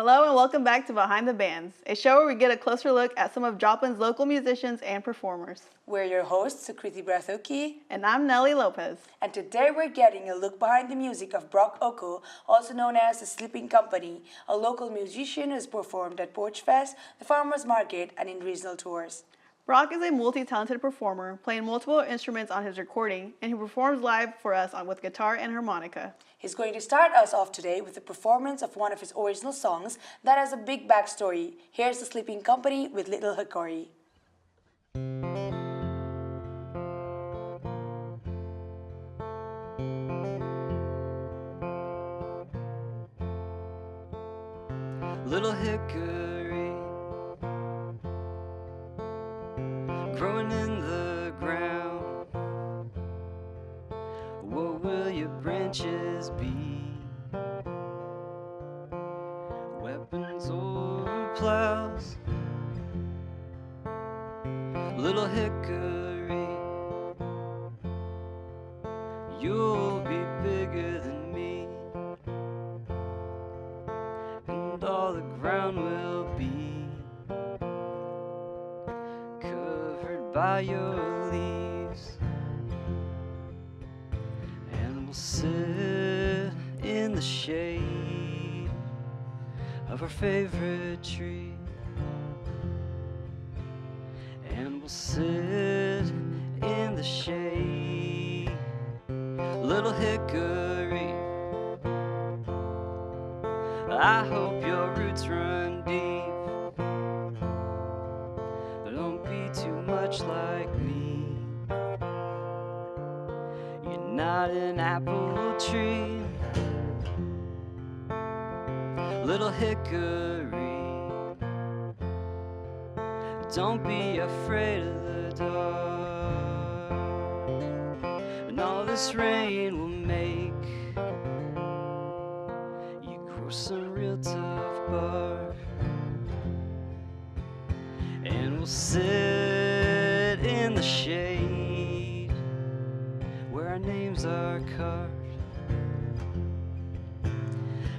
Hello and welcome back to Behind the Bands, a show where we get a closer look at some of Joplin's local musicians and performers. We're your hosts, Sukriti Brathuki. And I'm Nellie Lopez. And today we're getting a look behind the music of Brock Oko, also known as The Sleeping Company, a local musician who's performed at Porch Fest, the Farmers Market, and in regional tours. Brock is a multi-talented performer, playing multiple instruments on his recording, and he performs live for us with guitar and harmonica. He's going to start us off today with the performance of one of his original songs that has a big backstory. Here's The Sleeping Company with Little Hickory. Little hickory growing in the ground, what will your branches be? Weapons or plows? Little hickory, you'll be bigger than me, and all the ground will be covered by your leaves, and we'll sit in the shade of our favorite tree, and we'll sit in the shade. Little hickory, I hope your roots run deep. Don't be too much like me. You're not an apple tree. Little hickory, don't be afraid of the dark. And all this rain will make some real tough bark, and we'll sit in the shade where our names are carved,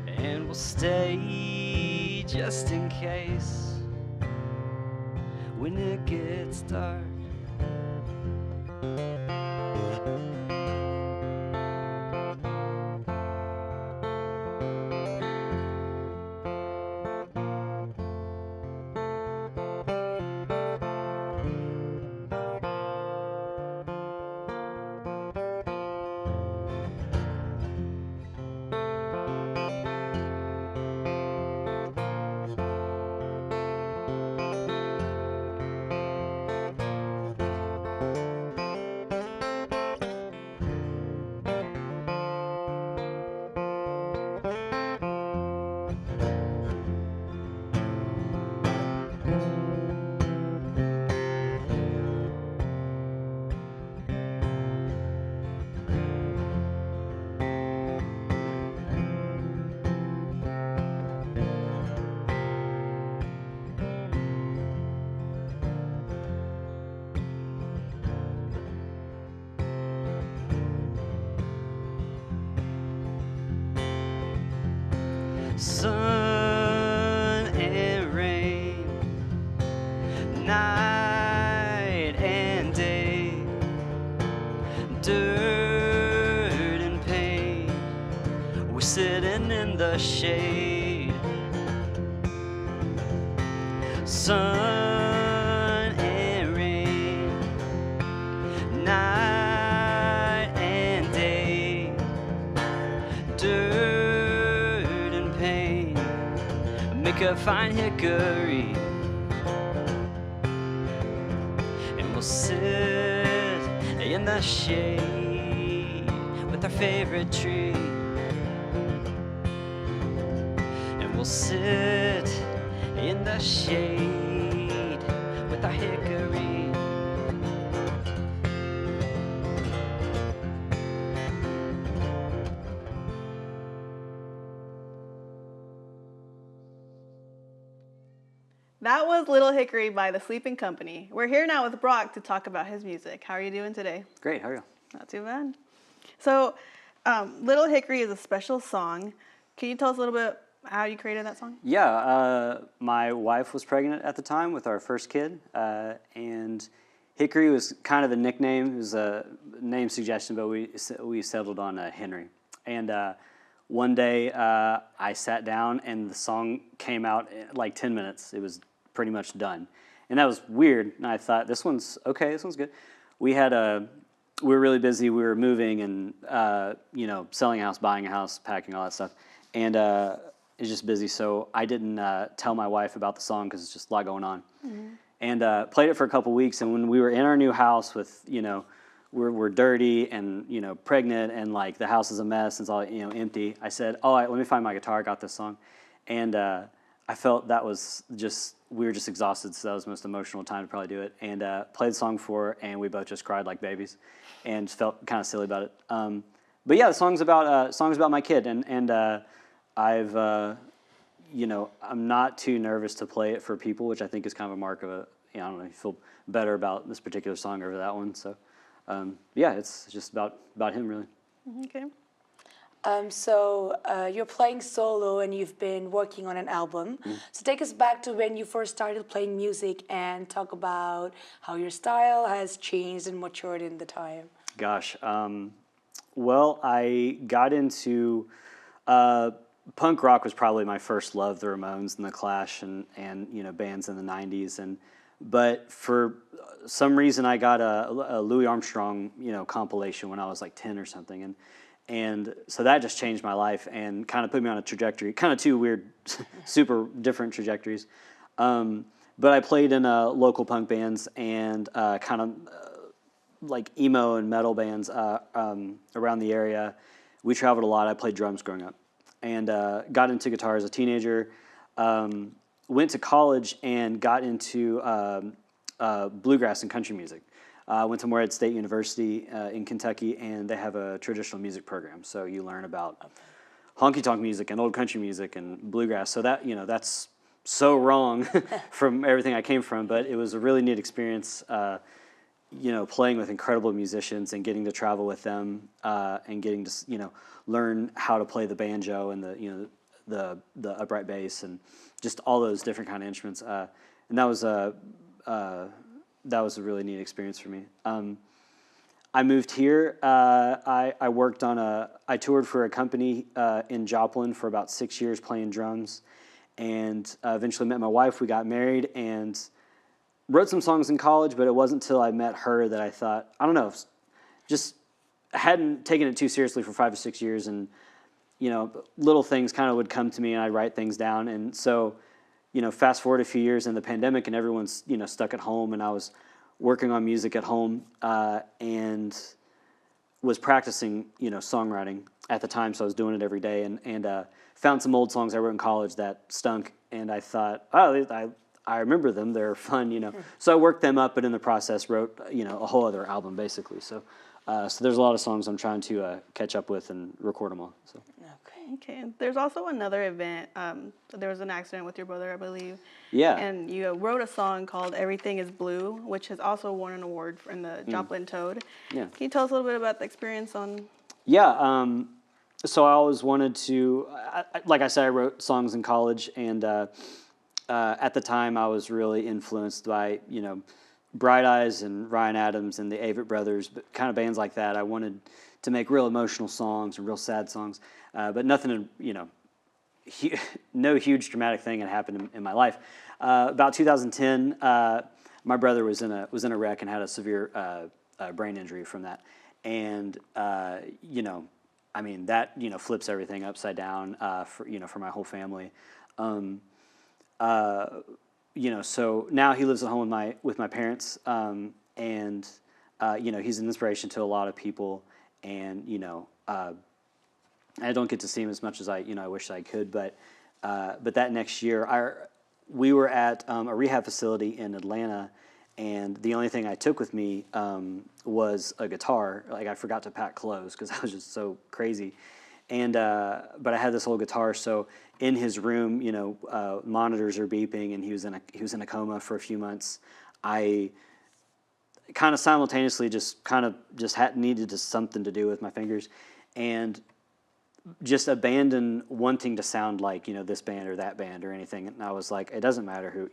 and we'll stay just in case when it gets dark. Sun and rain, night and day, dirt and pain, we're sitting in the shade. Sun and rain, night and day, dirt, make a fine hickory, and we'll sit in the shade with our favorite tree, and we'll sit in the shade with our hickory. That was Little Hickory by The Sleeping Company. We're here now with Brock to talk about his music. How are you doing today? Great, how are you? Not too bad. So, Little Hickory is a special song. Can you tell us a little bit how you created that song? Yeah, my wife was pregnant at the time with our first kid, and Hickory was kind of a nickname. It was a name suggestion, but we settled on Henry. And one day I sat down and the song came out in like 10 minutes. It was pretty much done. And that was weird. And I thought, this one's okay, this one's good. We were really busy. We were moving and, selling a house, buying a house, packing, all that stuff. And it's just busy. So I didn't tell my wife about the song because it's just a lot going on. Mm-hmm. And played it for a couple weeks. And when we were in our new house with, we're dirty and, pregnant and like the house is a mess and it's all, empty. I said, all right, let me find my guitar. I got this song. And I felt that was we were just exhausted. So that was the most emotional time to probably do it. And played the song for her and we both just cried like babies and felt kind of silly about it. But yeah, the song's about my kid. And I've, I'm not too nervous to play it for people, which I think is kind of a mark of I don't know, you feel better about this particular song over that one. So, yeah, it's just about him, really. Okay. So you're playing solo and you've been working on an album. Mm. So take us back to when you first started playing music and talk about how your style has changed and matured in the time. Gosh, well, I got into punk rock was probably my first love, the Ramones and the Clash and bands in the 90s. But for some reason I got a Louis Armstrong, compilation when I was like 10 or something. And so that just changed my life and kind of put me on a trajectory, kind of two weird, super different trajectories. But I played in local punk bands and kind of like emo and metal bands around the area. We traveled a lot. I played drums growing up and got into guitar as a teenager. Went to college and got into bluegrass and country music. Went to Morehead State University in Kentucky, and they have a traditional music program. So you learn about honky-tonk music and old country music and bluegrass. So that, that's so wrong from everything I came from, but it was a really neat experience, playing with incredible musicians and getting to travel with them and getting to, learn how to play the banjo and the upright bass and just all those different kind of instruments. And that was a really neat experience for me. I moved here. I worked I toured for a company in Joplin for about 6 years playing drums, and eventually met my wife. We got married and wrote some songs in college, but it wasn't until I met her that I thought, I don't know, just hadn't taken it too seriously for 5 or 6 years, and little things kind of would come to me and I'd write things down. And so, fast forward a few years in the pandemic and everyone's, stuck at home, and I was working on music at home and was practicing, songwriting at the time. So I was doing it every day and found some old songs I wrote in college that stunk. And I thought, I remember them. They're fun, So I worked them up, but in the process wrote, a whole other album basically. So there's a lot of songs I'm trying to catch up with and record them all. So. Okay. There's also another event. There was an accident with your brother, I believe. Yeah. And you wrote a song called "Everything Is Blue," which has also won an award in the Joplin Toad. Yeah. Can you tell us a little bit about the experience on? Yeah. So I always wanted to, like I said, I wrote songs in college, and at the time I was really influenced by Bright Eyes and Ryan Adams and the Avett Brothers, but kind of bands like that. I wanted to make real emotional songs and real sad songs, but nothing, no huge dramatic thing had happened in my life. About 2010, my brother was in a wreck and had a severe brain injury from that, and that flips everything upside down for my whole family. So now he lives at home with my parents, and he's an inspiration to a lot of people. And I don't get to see him as much as I wish I could. But that next year, we were at a rehab facility in Atlanta, and the only thing I took with me was a guitar. Like, I forgot to pack clothes because I was just so crazy. And but I had this old guitar, so in his room, monitors are beeping, and he was in a coma for a few months. I kind of simultaneously just needed something to do with my fingers, and just abandon wanting to sound like, this band or that band or anything. And I was like, it doesn't matter who,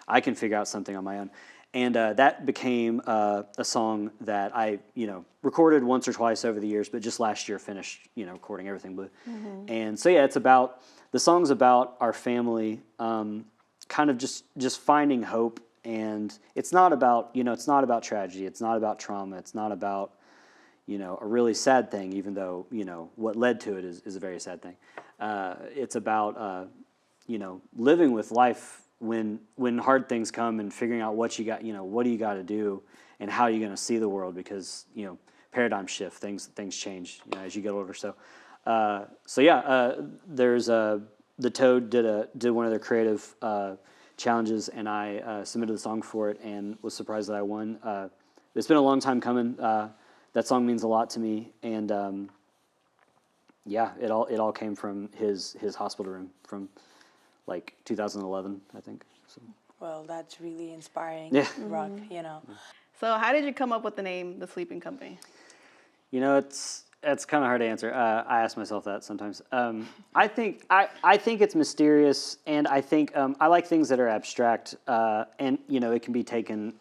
I can figure out something on my own. And that became a song that I, recorded once or twice over the years, but just last year finished, recording Everything Blue. And so, yeah, the song's about our family, kind of just finding hope. And it's not about, it's not about tragedy. It's not about trauma. It's not about, a really sad thing, even though, what led to it is a very sad thing. It's about, living with life when hard things come and figuring out what you got, what do you got to do and how are you going to see the world, because, paradigm shift, things change, as you get older. So, there's the Toad did one of their creative challenges, and I submitted the song for it and was surprised that I won. It's been a long time coming. That song means a lot to me, and it all came from his hospital room from like 2011, I think. So. Well, that's really inspiring, yeah. Rock. So how did you come up with the name The Sleeping Company? It's kind of hard to answer. I ask myself that sometimes. I think it's mysterious, and I think I like things that are abstract, and it can be taken,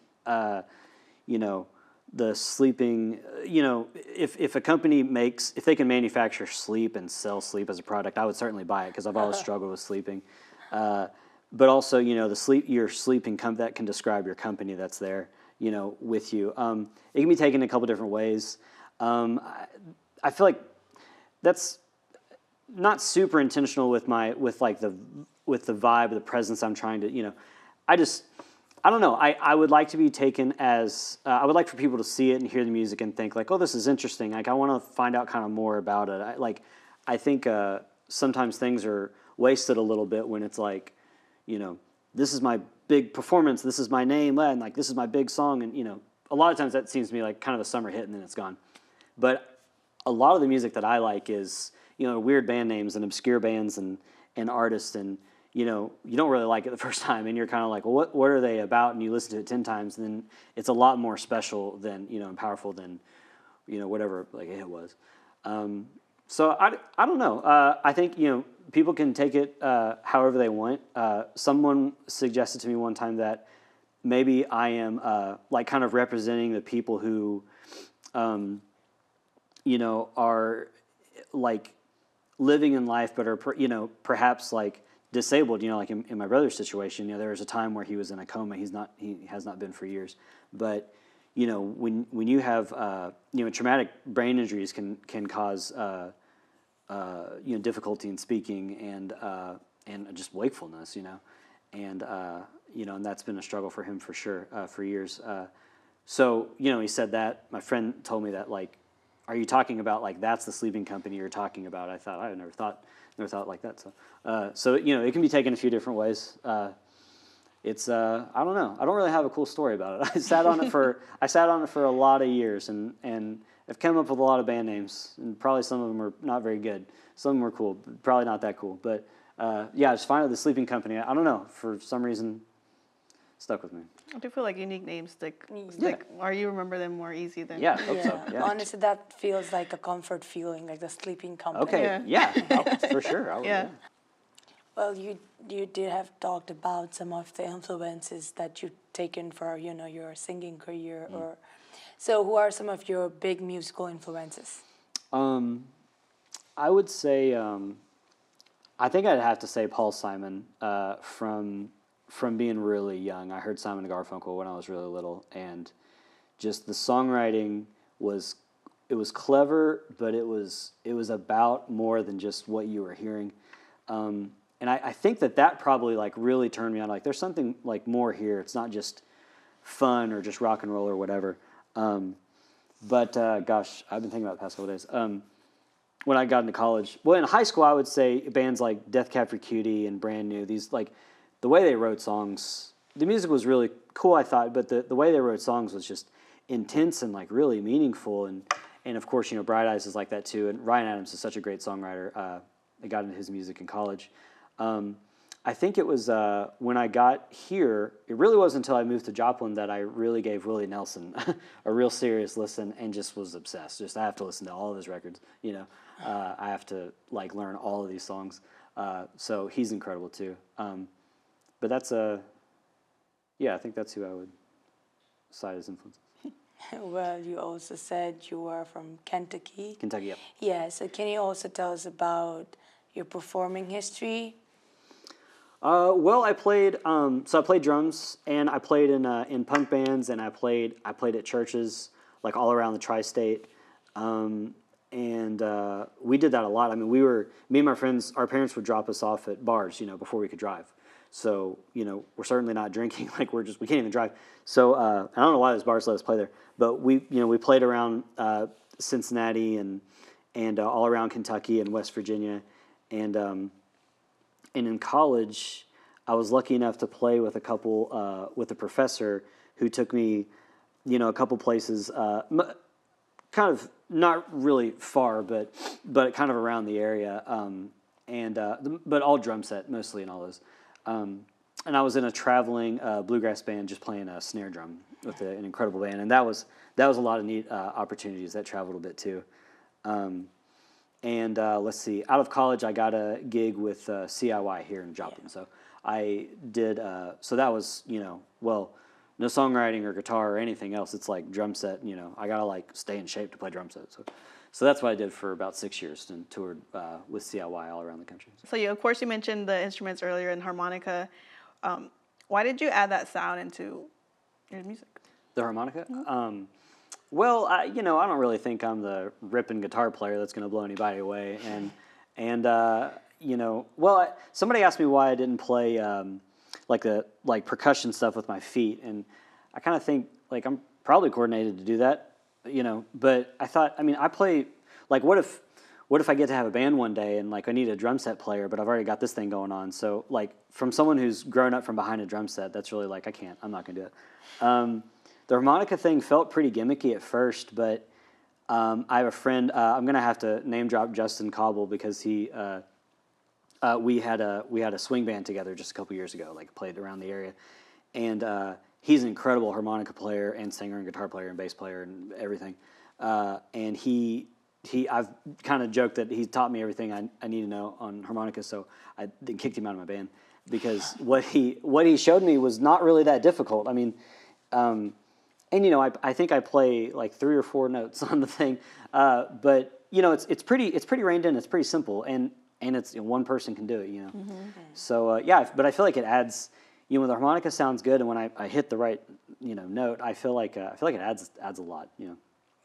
the sleeping. If a company if they can manufacture sleep and sell sleep as a product, I would certainly buy it because I've always struggled with sleeping. But also, your sleeping that can describe your company that's there, with you. It can be taken a couple different ways. I feel like that's not super intentional with the vibe, the presence I'm trying to, I don't know. I would like to be taken as, I would like for people to see it and hear the music and think like, oh, this is interesting. Like, I want to find out kind of more about it. I think sometimes things are wasted a little bit when it's like, this is my big performance, this is my name, and like, this is my big song. And, a lot of times that seems to me like kind of a summer hit and then it's gone. But a lot of the music that I like is, weird band names and obscure bands and artists, and, you don't really like it the first time, and you're kind of like, well, what are they about? And you listen to it 10 times, and then it's a lot more special than, and powerful than, whatever like a hit was. So I don't know. I think, people can take it however they want. Someone suggested to me one time that maybe I am like kind of representing the people who, are like living in life, but are, perhaps like disabled, like in my brother's situation, there was a time where he was in a coma. He has not been for years. But, when you have, traumatic brain injuries can cause, difficulty in speaking and just wakefulness, and, and that's been a struggle for him for sure, for years. So, he said that. My friend told me that, like, are you talking about like that's the sleeping company you're talking about? I thought I never thought like that. So it can be taken a few different ways. It's I don't know. I don't really have a cool story about it. I sat on it for a lot of years, and I've come up with a lot of band names, and probably some of them are not very good. Some of them are cool, but probably not that cool. But just finally the sleeping company. I don't know, for some reason, stuck with me. I do feel like unique names stick, or you remember them more easy than... Yeah, I hope so. Yeah. Honestly, that feels like a comfort feeling, like the sleeping company. Okay, for sure. Yeah. Well, you did have talked about some of the influences that you've taken for, your singing career. So who are some of your big musical influences? I would say, I think I'd have to say Paul Simon from being really young. I heard Simon and Garfunkel when I was really little, and just the songwriting was clever, but it was about more than just what you were hearing. And I think that probably like really turned me on. Like, there's something like more here. It's not just fun or just rock and roll or whatever. But gosh, I've been thinking about the past couple of days. When I got into college, well, in high school, I would say bands like Death Cab for Cutie and Brand New. These like the way they wrote songs, the music was really cool, I thought, but the way they wrote songs was just intense and like really meaningful. And of course, Bright Eyes is like that too. And Ryan Adams is such a great songwriter. I got into his music in college. I think it was when I got here, it really wasn't until I moved to Joplin that I really gave Willie Nelson a real serious listen and just was obsessed. Just I have to listen to all of his records, you know. I have to like learn all of these songs. So he's incredible too. But that's yeah, I think that's who I would cite as influences. Well, you also said you were from Kentucky. Kentucky, yep. Yeah, so can you also tell us about your performing history? Well, I played. So I played drums, and I played in punk bands, and I played at churches like all around the tri-state, and we did that a lot. I mean, me and my friends. Our parents would drop us off at bars, you know, before we could drive. So you know, we're certainly not drinking. Like we can't even drive. So I don't know why those bars let us play there, but we played around Cincinnati and all around Kentucky and West Virginia, and in college, I was lucky enough to play with with a professor who took me, you know, a couple places, kind of not really far, but kind of around the area, but all drum set mostly and all those. And I was in a traveling bluegrass band, just playing a snare drum with an incredible band, and that was a lot of neat opportunities. That traveled a bit too. And let's see, out of college, I got a gig with CIY here in Joplin. Yeah. So I did, so that was, you know, well, no songwriting or guitar or anything else. It's like drum set, you know, I got to like stay in shape to play drum set. So that's what I did for about 6 years and toured with CIY all around the country. So of course, you mentioned the instruments earlier and harmonica. Why did you add that sound into your music? The harmonica? Mm-hmm. Well, I don't really think I'm the ripping guitar player that's going to blow anybody away. Somebody asked me why I didn't play like percussion stuff with my feet, and I kind of think like I'm probably coordinated to do that, you know. But I thought, I mean, I play like what if I get to have a band one day and like I need a drum set player, but I've already got this thing going on. So like from someone who's grown up from behind a drum set, that's really like I'm not going to do it. The harmonica thing felt pretty gimmicky at first, but I have a friend. I'm gonna have to name drop Justin Cobble because we had a swing band together just a couple years ago, like played around the area, and he's an incredible harmonica player and singer and guitar player and bass player and everything. And I've kind of joked that he taught me everything I need to know on harmonica, so I then kicked him out of my band because what he showed me was not really that difficult. I mean. And you know, I think I play like 3 or 4 notes on the thing, but you know, it's pretty reined in. It's pretty simple, and it's one person can do it. You know, so yeah. But I feel like it adds. You know, when the harmonica sounds good, and when I hit the right note, I feel like it adds a lot. You know.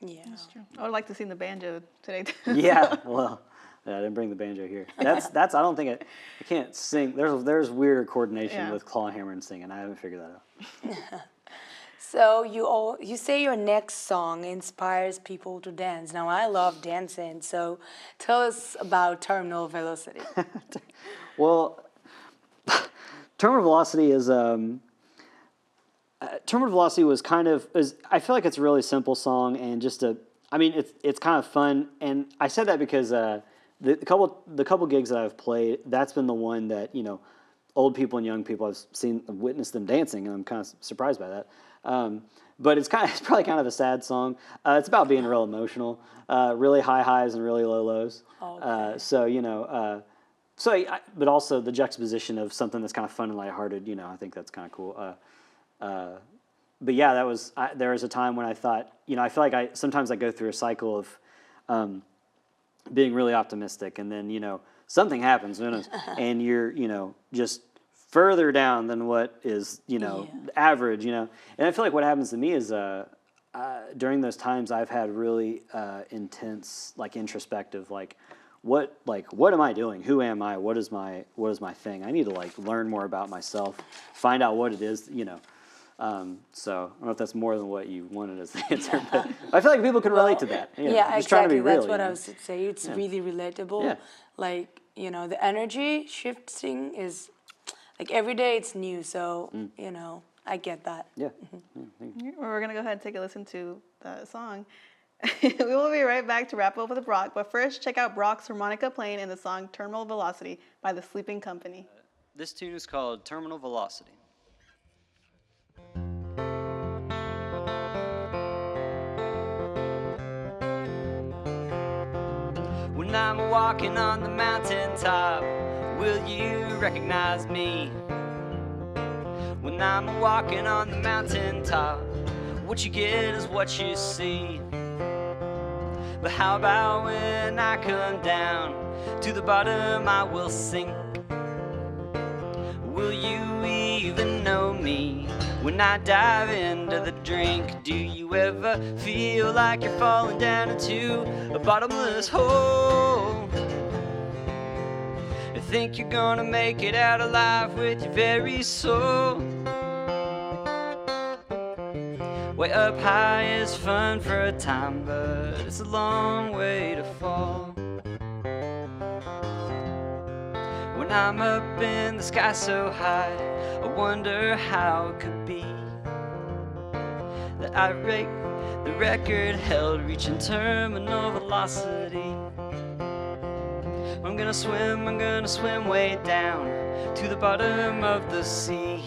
Yeah, that's true. I would like to see the banjo today. Yeah, well, I didn't bring the banjo here. That's I don't think I can't sing. There's weirder coordination with claw hammer and singing. I haven't figured that out. So you say your next song inspires people to dance. Now I love dancing, so tell us about Terminal Velocity. Well, Terminal Velocity is Terminal Velocity was I feel like it's a really simple song and it's kind of fun, and I said that because the couple gigs that I've played, that's been the one that old people and young people I've witnessed them dancing, and I'm kind of surprised by that. But it's probably kind of a sad song. It's about being real emotional, really high highs and really low lows. Okay. But also the juxtaposition of something that's kind of fun and lighthearted. I think that's kind of cool. But yeah, there was a time when I thought, I feel like sometimes I go through a cycle of being really optimistic, and then something happens, and you're just further down than what is average, and I feel like what happens to me is during those times I've had really intense introspective what am I doing, who am I, what is my thing. I need to learn more about myself, find out what it is, so I don't know if that's more than what you wanted as the answer, but I feel like people can relate to that. Yeah, just trying to exactly. be real, That's what I was saying. It's really relatable. Yeah. The energy shifting is every day it's new, so I get that. Yeah. We're gonna go ahead and take a listen to the song. We will be right back to wrap up with Brock, but first check out Brock's harmonica playing in the song Terminal Velocity by The Sleeping Company. This tune is called Terminal Velocity. When I'm walking on the mountaintop, will you recognize me? When I'm walking on the mountaintop, what you get is what you see. But how about when I come down to the bottom, I will sink. Will you even know me when I dive into the drink? Do you ever feel like you're falling down into a bottomless hole? You think you're gonna make it out alive with your very soul? Way up high is fun for a time, but it's a long way to fall. When I'm up in the sky so high, I wonder how it could be that I break the record held reaching terminal velocity. I'm gonna swim way down to the bottom of the sea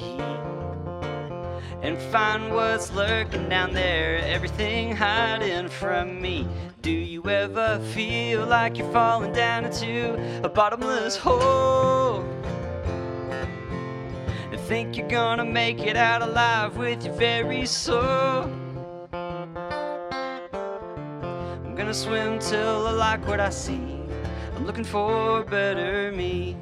and find what's lurking down there, everything hiding from me. Do you ever feel like you're falling down into a bottomless hole? And think you're gonna make it out alive with your very soul? I'm gonna swim till I like what I see. I'm looking for a better me.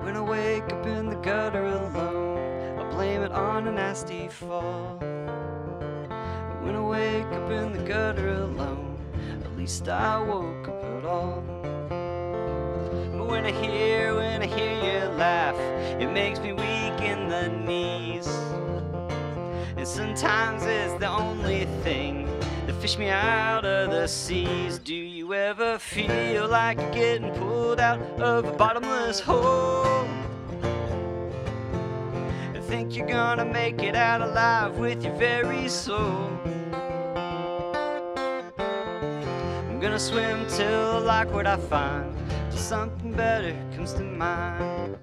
When I wake up in the gutter alone, I blame it on a nasty fall. When I wake up in the gutter alone, at least I woke up at all. But when I hear you laugh, it makes me weak in the knees. And sometimes it's the only thing that fish me out of the seas. Do you ever feel like you're getting pulled out of a bottomless hole? I think you're gonna make it out alive with your very soul. I'm gonna swim till I like what I find, till something better comes to mind.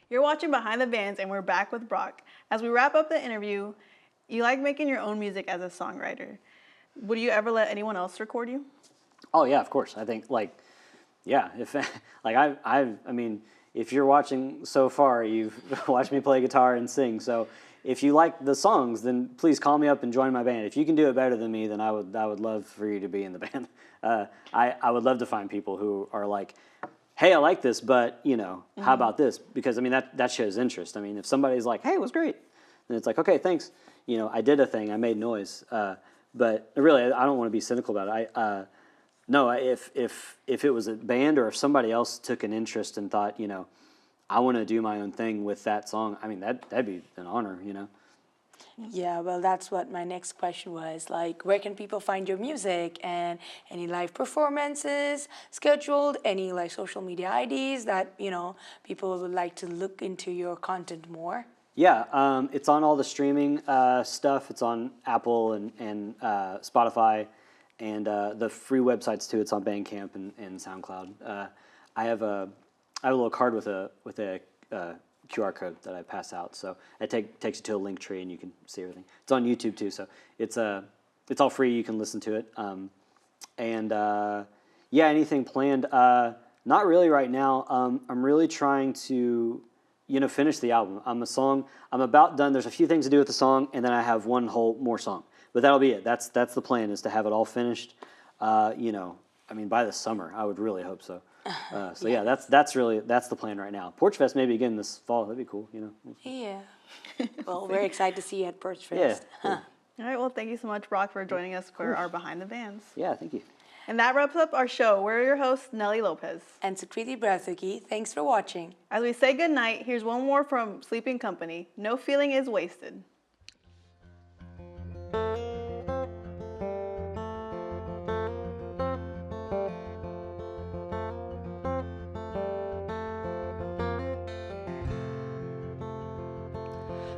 You're watching Behind the Bands, and we're back with Brock. As we wrap up the interview, you like making your own music as a songwriter. Would you ever let anyone else record you? Oh yeah, of course. I think if I mean, if you're watching so far, you've watched me play guitar and sing. So if you like the songs, then please call me up and join my band. If you can do it better than me, then I would love for you to be in the band. I would love to find people who are like, hey, I like this, but, how about this? Because, I mean, that shows interest. I mean, if somebody's like, hey, it was great, then it's like, okay, thanks. I did a thing. I made noise. But really, I don't want to be cynical about it. No, if it was a band or if somebody else took an interest and thought, I want to do my own thing with that song, I mean, that'd be an honor, Yeah, well, that's what my next question was. Like, where can people find your music, and any live performances scheduled, any like social media IDs that, people would like to look into your content more? Yeah, it's on all the streaming stuff. It's on Apple and Spotify, and the free websites too. It's on Bandcamp and SoundCloud. I have a little card with a QR code that I pass out, so it takes you to a link tree and you can see everything. It's on YouTube too, so it's all free. You can listen to it. Anything planned? Not really right now. I'm really trying to finish the album. I'm about done. There's a few things to do with the song, and then I have one whole more song. But that'll be it. That's the plan, is to have it all finished. By the summer, I would really hope so. That's the plan right now. Porch Fest maybe again this fall. That'd be cool. Yeah. Well, we're excited to see you at Porch Yeah. Fest. Cool. All right, well, thank you so much, Brock, for joining us for our Behind the Bands. Yeah, thank you. And that wraps up our show. We're your hosts, Nelly Lopez. And Sukriti Bharthuki, thanks for watching. As we say goodnight, here's one more from Sleeping Company. No feeling is wasted.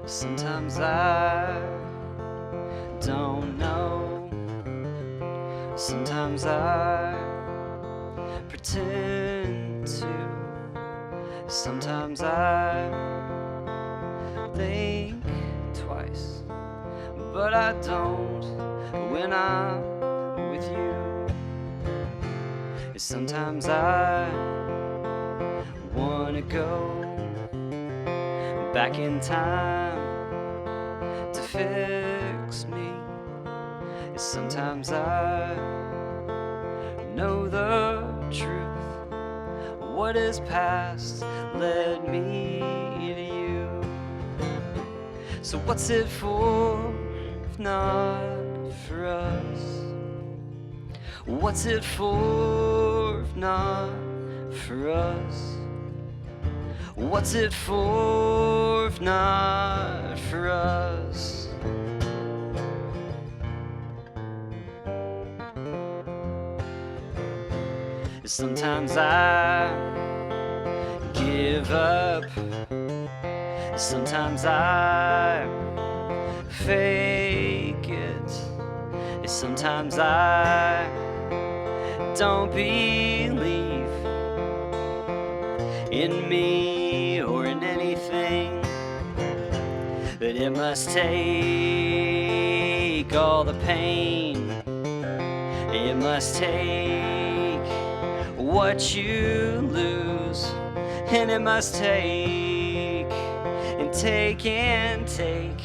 Sometimes I don't know. Sometimes I pretend to. Sometimes I think twice, but I don't when I'm with you. Sometimes I wanna go back in time to fix me. Sometimes I know the truth. What is past led me to you. So what's it for if not for us? What's it for if not for us? What's it for if not for us? Sometimes I give up. Sometimes I fake it. Sometimes I don't believe in me or in anything. But it must take all the pain. It must take what you lose, and it must take and take and take,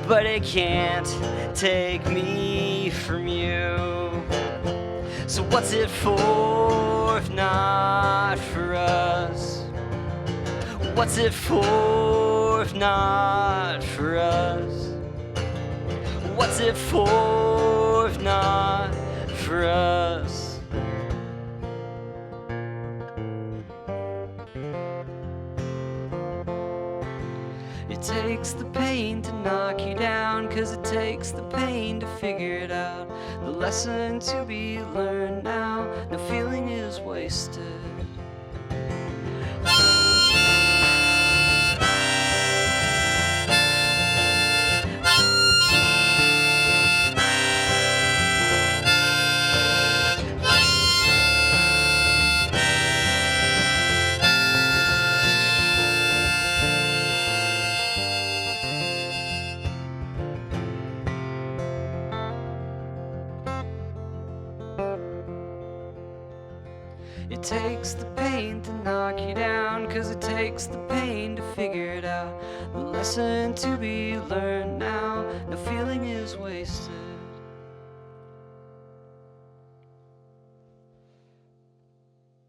but it can't take me from you. So what's it for if not for us? What's it for if not for us? What's it for if not for us? It takes the pain to knock you down, 'cause it takes the pain to figure it out. The lesson to be learned now, no feeling is wasted. It takes the pain to knock you down, 'cause it takes the pain to figure it out. The lesson to be learned now, no feeling is wasted.